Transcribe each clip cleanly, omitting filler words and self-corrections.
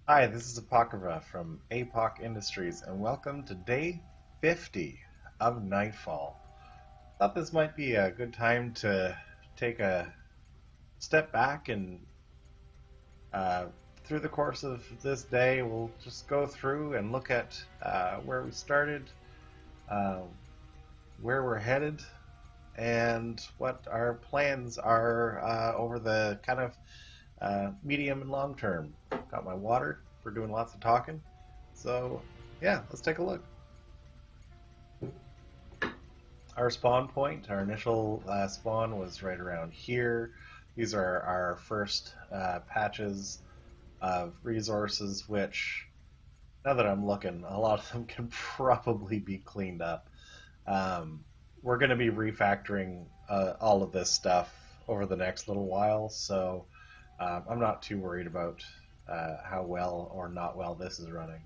Hi, this is Apocrypha from APOC Industries, and welcome to day 50 of Nightfall. Thought this might be a good time to take a step back and uh, through the course of this day, we'll just go through and look at where we started, uh, where we're headed, and what our plans are over the kind of medium and long term. Got my water. We're doing lots of talking. So, yeah, let's take a look. Our spawn point, our initial spawn was right around here. These are our first patches of resources, which, now that I'm looking, a lot of them can probably be cleaned up. Um, we're going to be refactoring all of this stuff over the next little while, so I'm not too worried about how well or not well this is running.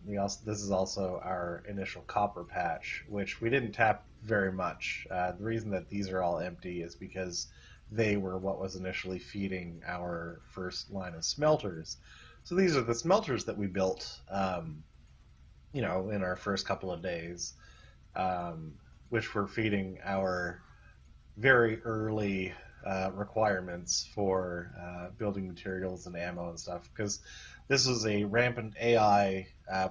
This is also our initial copper patch, which we didn't tap very much. The reason that these are all empty is because they were what was initially feeding our first line of smelters. So these are the smelters that we built, in our first couple of days, um, which were feeding our very early requirements for building materials and ammo and stuff. Because this was a rampant AI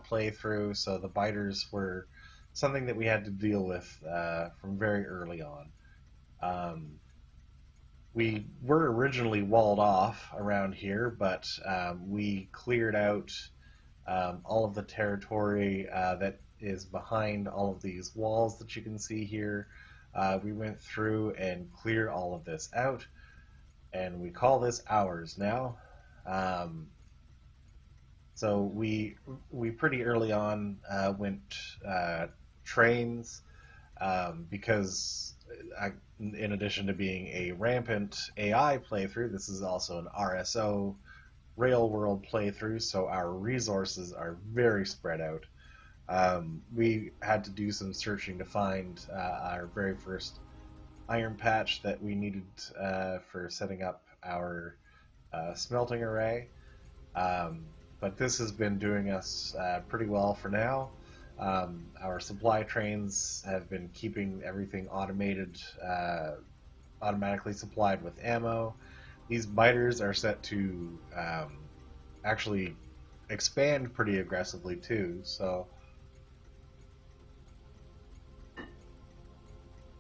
playthrough, so the biters were something that we had to deal with from very early on. Um, we were originally walled off around here, but we cleared out all of the territory that is behind all of these walls that you can see here. We went through and cleared all of this out, and we call this ours now. Um, so we pretty early on went trains because in addition to being a rampant AI playthrough, this is also an RSO rail world playthrough, so our resources are very spread out. We had to do some searching to find our very first iron patch that we needed for setting up our smelting array. Um, but this has been doing us pretty well for now. Our supply trains have been keeping everything automated, automatically supplied with ammo. These biters are set to actually expand pretty aggressively too. So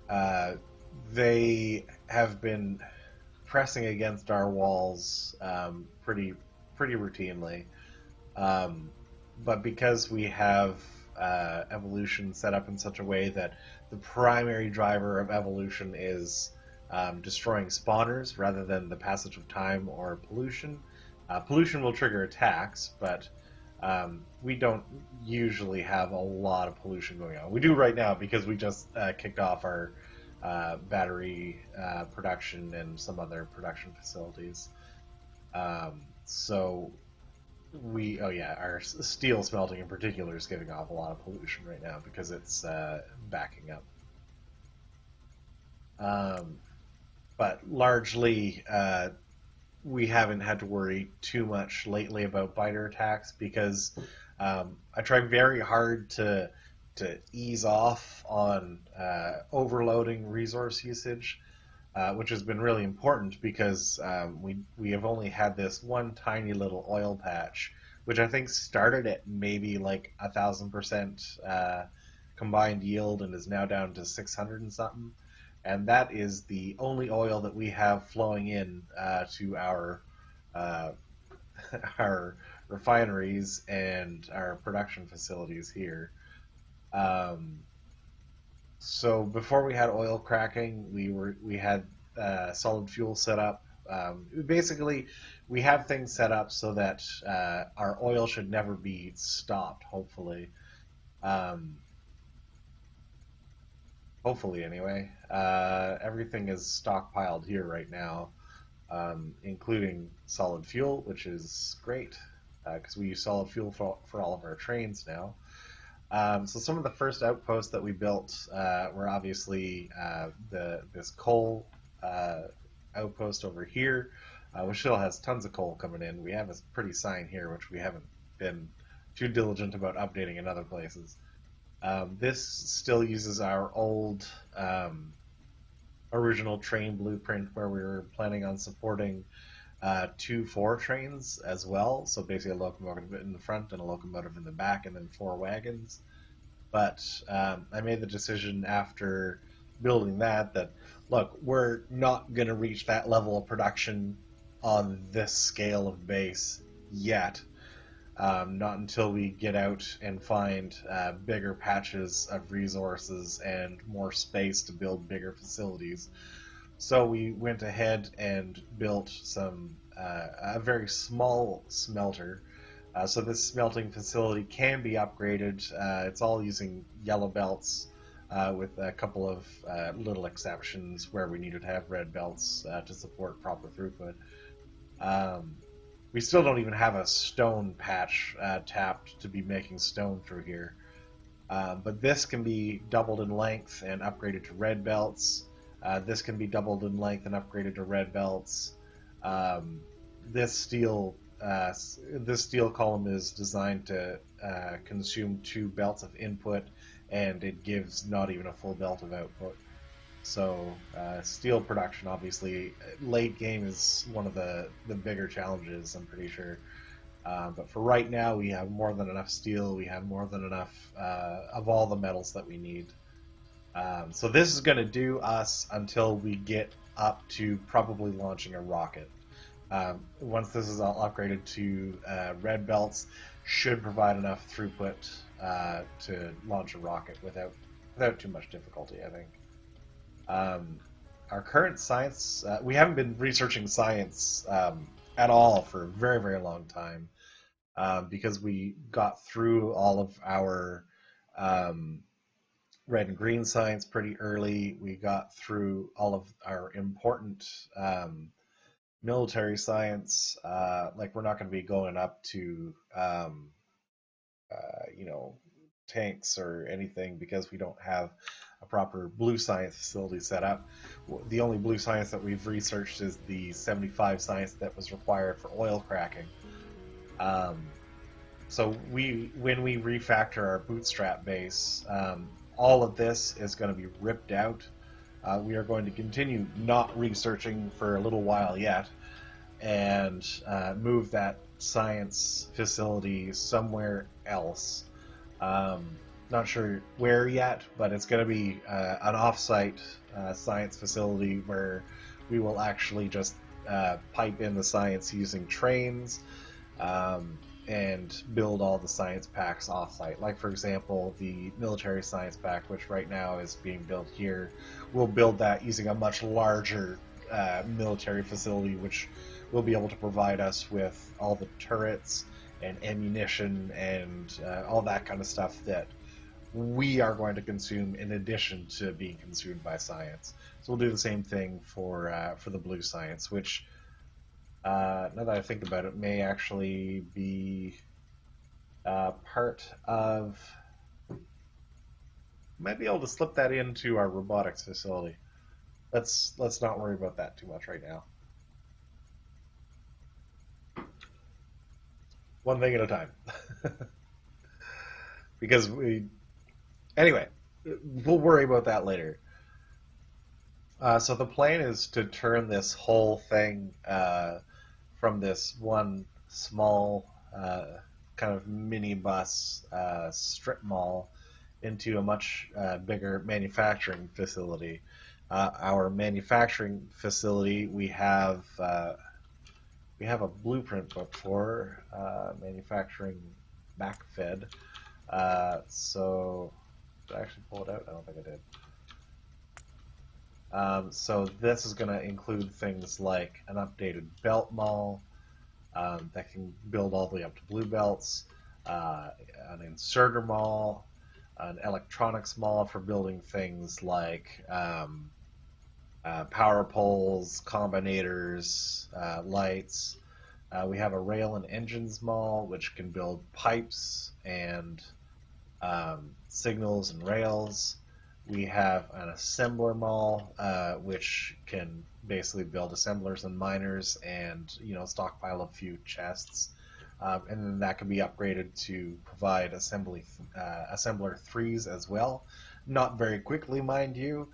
uh, they have been pressing against our walls pretty routinely. Um, but because we have evolution set up in such a way that the primary driver of evolution is destroying spawners rather than the passage of time or pollution. Pollution will trigger attacks, but we don't usually have a lot of pollution going on. We do right now because we just kicked off our battery production and some other production facilities. So oh yeah, our steel smelting in particular is giving off a lot of pollution right now because it's backing up. Um, but largely, we haven't had to worry too much lately about biter attacks because I try very hard to ease off on overloading resource usage, which has been really important because we have only had this one tiny little oil patch, which I think started at maybe like 1,000% combined yield and is now down to 600 and something. And that is the only oil that we have flowing in to our uh, our refineries and our production facilities here. Um, so before we had oil cracking, we had solid fuel set up. Basically, we have things set up so that our oil should never be stopped. Um, hopefully anyway. Everything is stockpiled here right now, including solid fuel, which is great because we use solid fuel for all of our trains now. So some of the first outposts that we built were obviously this coal outpost over here. which still has tons of coal coming in. We have a pretty sign here, which we haven't been too diligent about updating in other places. This still uses our old original train blueprint where we were planning on supporting 2 4 trains as well. So basically, a locomotive in the front and a locomotive in the back, and then 4 wagons. But I made the decision after building that look, we're not going to reach that level of production on this scale of base yet. Not until we get out and find bigger patches of resources and more space to build bigger facilities. So we went ahead and built a very small smelter. So this smelting facility can be upgraded. It's all using yellow belts, with a couple of little exceptions where we needed to have red belts to support proper throughput. Um, we still don't even have a stone patch tapped to be making stone through here. But this can be doubled in length and upgraded to red belts. This can be doubled in length and upgraded to red belts. Um, this steel this steel column is designed to consume 2 belts of input, and it gives not even a full belt of output. So steel production, obviously, late game is one of the bigger challenges, I'm pretty sure. But for right now, we have more than enough steel. We have more than enough of all the metals that we need. So this is going to do us until we get up to probably launching a rocket. Once this is all upgraded to red belts, should provide enough throughput to launch a rocket without too much difficulty, I think. Our current science, we haven't been researching science at all for a very, very long time, because we got through all of our um, red and green science pretty early. We got through all of our important military science. Like, we're not going to be going up to you know, tanks or anything because we don't have a proper blue science facility set up. The only blue science that we've researched is the 75 science that was required for oil cracking. Um, so when we refactor our bootstrap base, all of this is going to be ripped out. We are going to continue not researching for a little while yet, and move that science facility somewhere else. Um, Not sure where yet, but it's going to be an off-site science facility where we will actually just pipe in the science using trains, and build all the science packs off-site. Like, for example, the military science pack, which right now is being built here, we'll build that using a much larger military facility, which will be able to provide us with all the turrets and ammunition and all that kind of stuff that we are going to consume in addition to being consumed by science. So we'll do the same thing for the blue science, which, now that I think about it, may actually be part of. Might be able to slip that into our robotics facility. Let's not worry about that too much right now. One thing at a time. Because anyway, we'll worry about that later. So the plan is to turn this whole thing from this one small kind of mini bus strip mall into a much bigger manufacturing facility. Our manufacturing facility, we have a blueprint book for manufacturing backfed. So did I actually pull it out? I don't think I did. So this is going to include things like an updated belt mall that can build all the way up to blue belts, an inserter mall, an electronics mall for building things like power poles, combinators, lights. We have a rail and engines mall, which can build pipes and signals and rails. We have an assembler mall, which can basically build assemblers and miners, and stockpile a few chests, and then that can be upgraded to provide assembler threes as well. Not very quickly, mind you.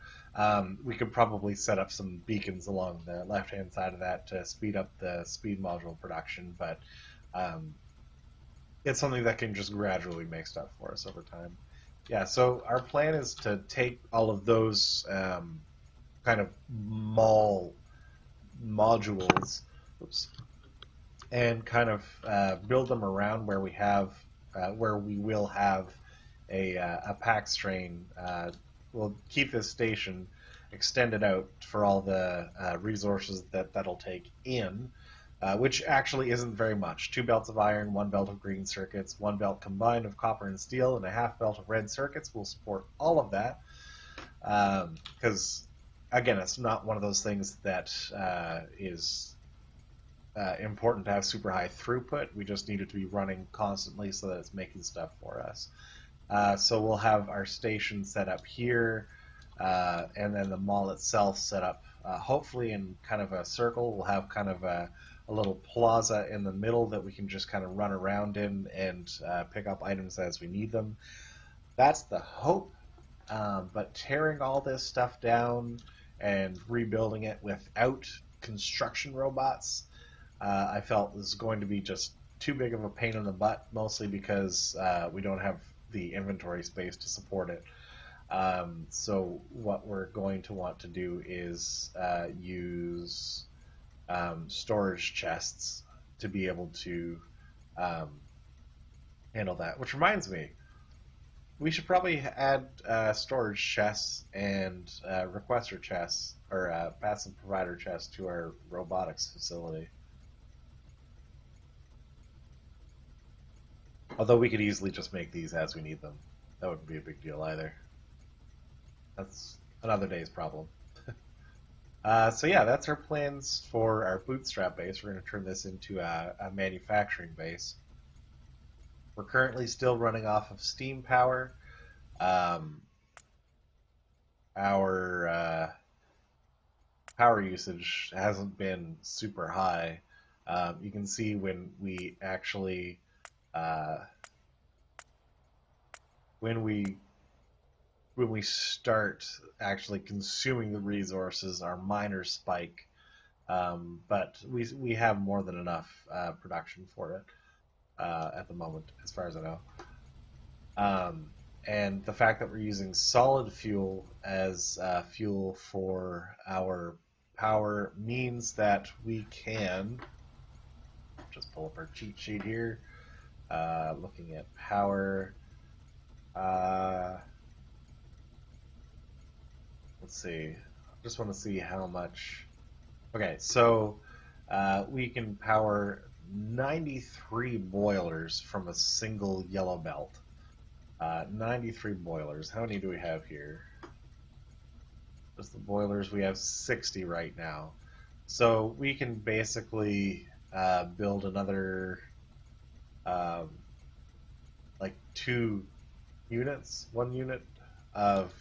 We could probably set up some beacons along the left-hand side of that to speed up the speed module production, but um, it's something that can just gradually make stuff for us over time. Yeah, so our plan is to take all of those kind of mall modules, oops, and kind of build them around where we will have a pack strain. We'll keep this station extended out for all the resources that'll take in, which actually isn't very much. 2 belts of iron, 1 belt of green circuits, 1 belt combined of copper and steel, and a half-belt of red circuits will support all of that. Because, again, it's not one of those things that is important to have super high throughput. We just need it to be running constantly so that it's making stuff for us. So we'll have our station set up here, and then the mall itself set up hopefully in kind of a circle. We'll have kind of a little plaza in the middle that we can just kind of run around in and pick up items as we need them. That's the hope. But tearing all this stuff down and rebuilding it without construction robots, I felt was going to be just too big of a pain in the butt, mostly because we don't have the inventory space to support it. So what we're going to want to do is use storage chests to be able to handle that. Which reminds me, we should probably add storage chests and requester chests or passive provider chests to our robotics facility. Although we could easily just make these as we need them. That wouldn't be a big deal either. That's another day's problem. So yeah, that's our plans for our bootstrap base. We're going to turn this into a manufacturing base. We're currently still running off of steam power. Our power usage hasn't been super high. You can see when we actually when we start actually consuming the resources, our miners spike, but we have more than enough production for it at the moment, as far as I know. And the fact that we're using solid fuel as fuel for our power means that we can just pull up our cheat sheet here. Looking at power. Let's see. Just want to see how much. Okay, so we can power 93 boilers from a single yellow belt. 93 boilers. How many do we have here? Just the boilers, we have 60 right now. So we can basically build another like 2 units, 1 unit of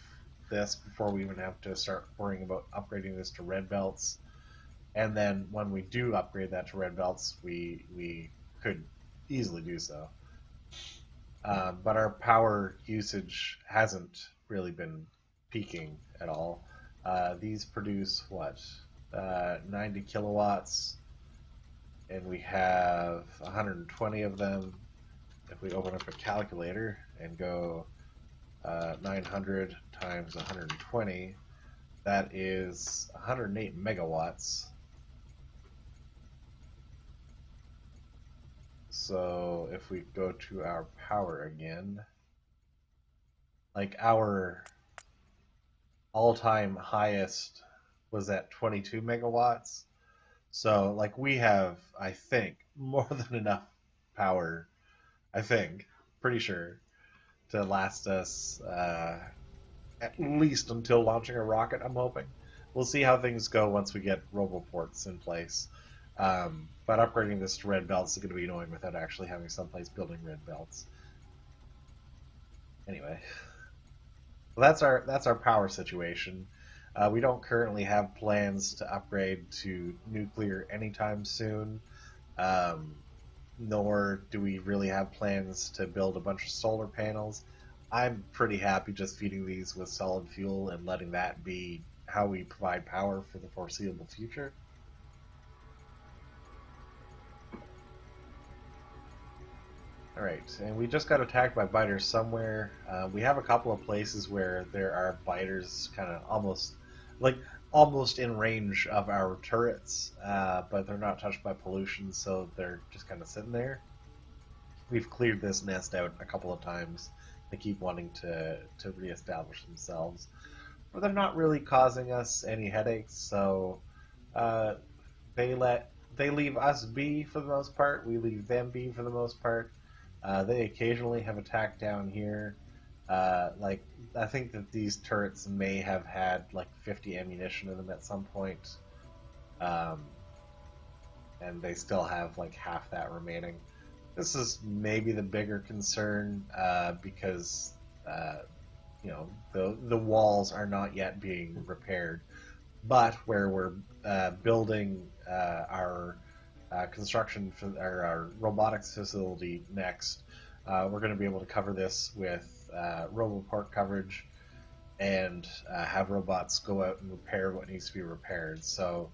this before we even have to start worrying about upgrading this to red belts. And then when we do upgrade that to red belts, we could easily do so. But our power usage hasn't really been peaking at all. These produce what? 90 kilowatts, and we have 120 of them. If we open up a calculator and go 900 times 120, that is 108 megawatts. So if we go to our power again, like our all-time highest was at 22 megawatts. So like we have, I think, more than enough power, I think, pretty sure, to last us at least until launching a rocket, I'm hoping. We'll see how things go once we get roboports in place. But upgrading this to red belts is going to be annoying without actually having someplace building red belts. Anyway. Well, that's our power situation. We don't currently have plans to upgrade to nuclear anytime soon, um, nor do we really have plans to build a bunch of solar panels. I'm pretty happy just feeding these with solid fuel and letting that be how we provide power for the foreseeable future. All right, and we just got attacked by biters somewhere. We have a couple of places where there are biters, kind of like almost in range of our turrets, but they're not touched by pollution, so they're just kind of sitting there. We've cleared this nest out a couple of times. They keep wanting to reestablish themselves, but they're not really causing us any headaches. So uh, they let they leave us be for the most part. We leave them be for the most part. They occasionally have attacked down here. Like I think that these turrets may have had like 50 ammunition in them at some point, um, and they still have like half that remaining. This is maybe the bigger concern because uh, the walls are not yet being repaired, but where we're building our construction for our robotics facility next, we're going to be able to cover this with roboport coverage and have robots go out and repair what needs to be repaired. So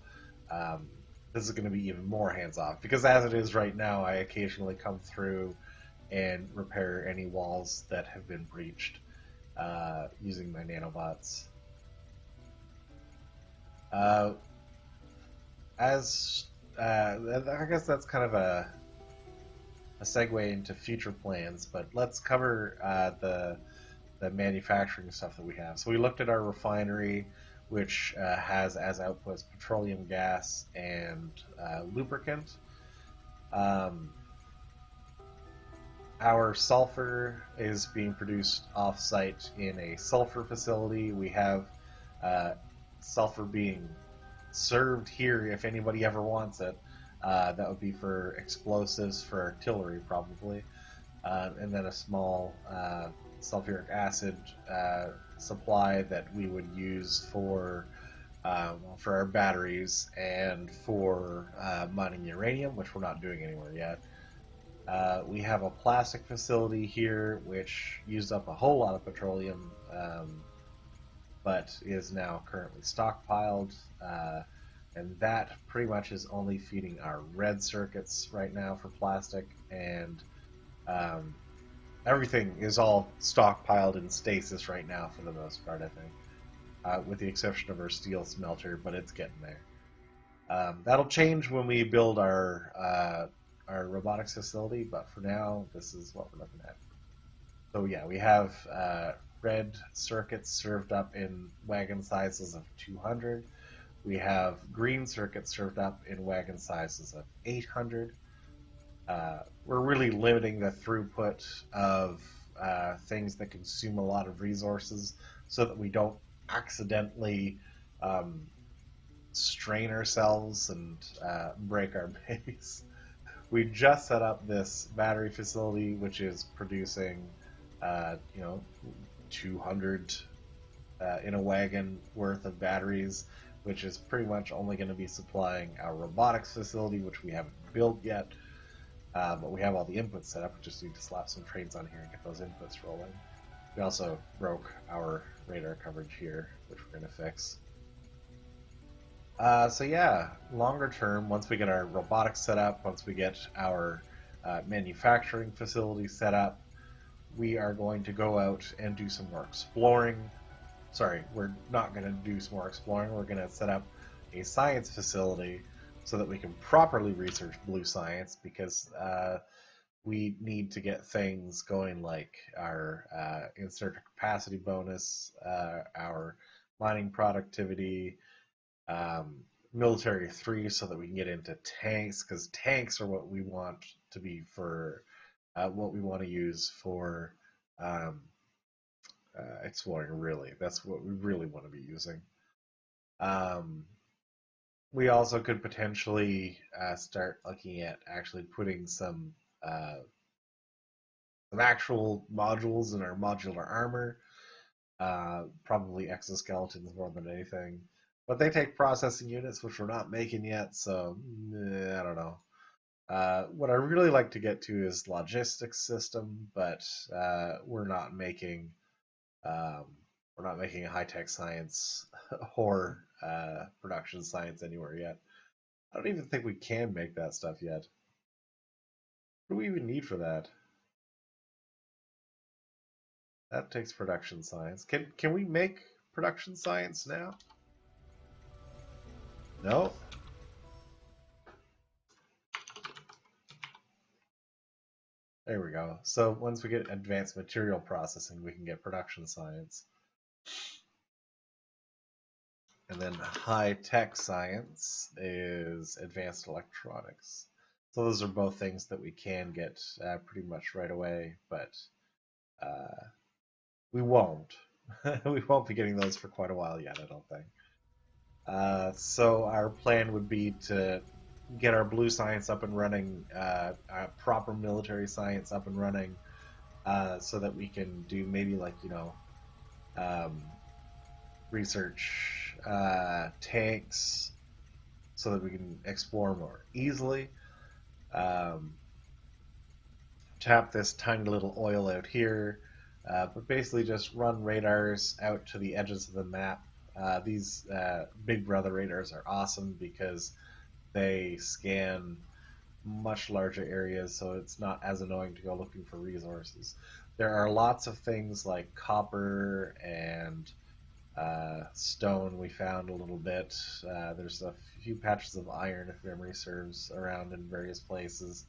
um, this is going to be even more hands off because as it is right now, I occasionally come through and repair any walls that have been breached using my nanobots. Uh, as I guess that's kind of a segue into future plans, but let's cover the manufacturing stuff that we have. So we looked at our refinery, which has as outputs petroleum gas and lubricant. Um, our sulfur is being produced off-site in a sulfur facility. We have uh, sulfur being served here if anybody ever wants it. That would be for explosives for artillery, probably, and then a small sulfuric acid supply that we would use for our batteries and for mining uranium, which we're not doing anywhere yet. We have a plastic facility here, which used up a whole lot of petroleum, but is now currently stockpiled. And that pretty much is only feeding our red circuits right now for plastic, and um, everything is all stockpiled in stasis right now for the most part, I think, with the exception of our steel smelter, but it's getting there. That'll change when we build our robotics facility, but for now, this is what we're looking at. So yeah, we have red circuits served up in wagon sizes of 200. We have green circuits served up in wagon sizes of 800. We're really limiting the throughput of things that consume a lot of resources so that we don't accidentally um, strain ourselves and break our base. We just set up this battery facility, which is producing, 200 in a wagon worth of batteries, which is pretty much only going to be supplying our robotics facility, which we haven't built yet. But we have all the inputs set up. We just need to slap some trains on here and get those inputs rolling. We also broke our radar coverage here, which we're going to fix. So yeah, longer term, once we get our robotics set up, once we get our manufacturing facility set up, we are going to go out and do some more exploring. Sorry, we're not going to do some more exploring. We're going to set up a science facility so that we can properly research blue science because we need to get things going like our insert capacity bonus, our mining productivity, um, military 3 so that we can get into tanks because tanks are what we want to be for what we want to use for um, exploring, really. That's what we really want to be using. Um, we also could potentially start looking at actually putting some actual modules in our modular armor. Probably exoskeletons more than anything. But they take processing units, which we're not making yet, so I don't know. What I really like to get to is logistics system, but um, we're not making a high tech science or production science anywhere yet. I don't even think we can make that stuff yet. What do we even need for that? That takes production science. Can we make production science now? No. There we go. So once we get advanced material processing, we can get production science. And then high tech science is advanced electronics. So those are both things that we can get pretty much right away, but uh, we won't. We won't be getting those for quite a while yet, I don't think. So our plan would be to get our blue science up and running, proper military science up and running, so that we can do maybe like um, research tanks, so that we can explore more easily. Um, Tap this tiny little oil out here, but basically just run radars out to the edges of the map. These Big Brother radars are awesome because they scan much larger areas, so it's not as annoying to go looking for resources. There are lots of things like copper and stone we found a little bit. There's a few patches of iron, if memory serves, around in various places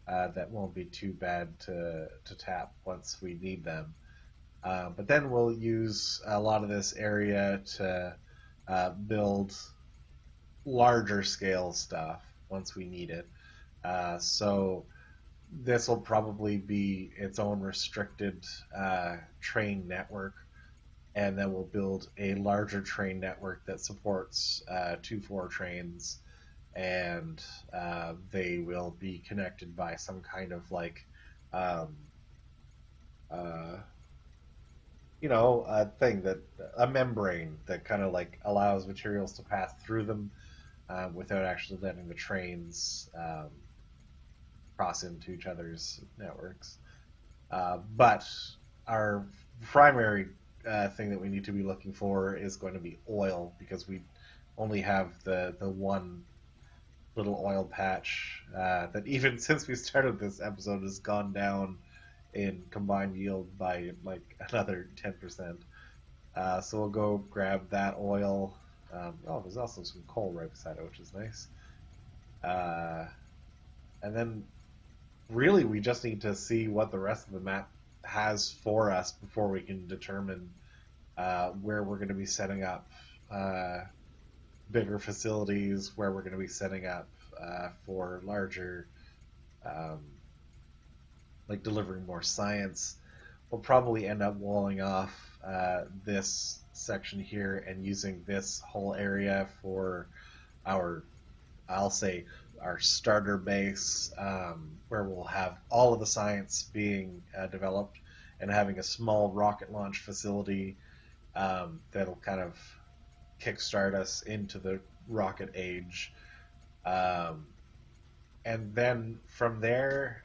that won't be too bad to tap once we need them. But then we'll use a lot of this area to build larger scale stuff once we need it. So this will probably be its own restricted train network, and then we'll build a larger train network that supports 2-4 trains, and they will be connected by some kind of like um, uh, a thing that a membrane that kind of like allows materials to pass through them without actually letting the trains cross into each other's networks. But our primary thing that we need to be looking for is going to be oil, because we only have the one little oil patch that even since we started this episode has gone down in combined yield by like another 10%. So we'll go grab that oil. Oh, there's also some coal right beside it, which is nice. Uh, and then really we just need to see what the rest of the map has for us before we can determine where we're going to be setting up bigger facilities, where we're going to be setting up for larger, um, like delivering more science. We'll probably end up walling off this section here and using this whole area for our, I'll say, our starter base, where we'll have all of the science being developed, and having a small rocket launch facility that'll kind of kickstart us into the rocket age. Um, and then from there,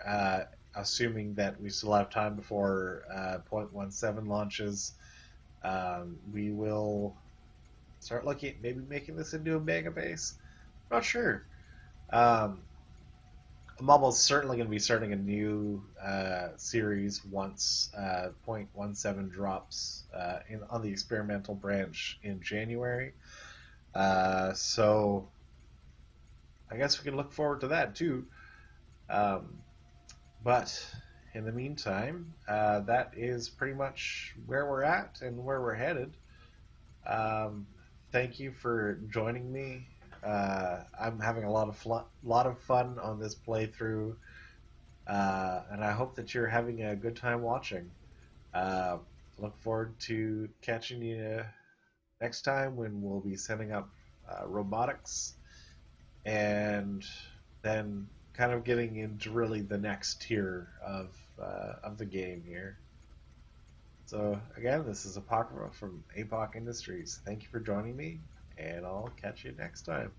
assuming that we still have time before 0.17 launches, we will start looking at maybe making this into a mega base. Not sure. Um, I'm almost certainly going to be starting a new series once 0.17 drops on the experimental branch in January. So I guess we can look forward to that too. Um, but in the meantime, that is pretty much where we're at and where we're headed. Um, Thank you for joining me. I'm having a lot of fun on this playthrough, and I hope that you're having a good time watching. Uh, Look forward to catching you next time when we'll be setting up robotics, and then kind of getting into really the next tier of the game here. So again, this is Apocrypha from APOC Industries. Thank you for joining me, and I'll catch you next time.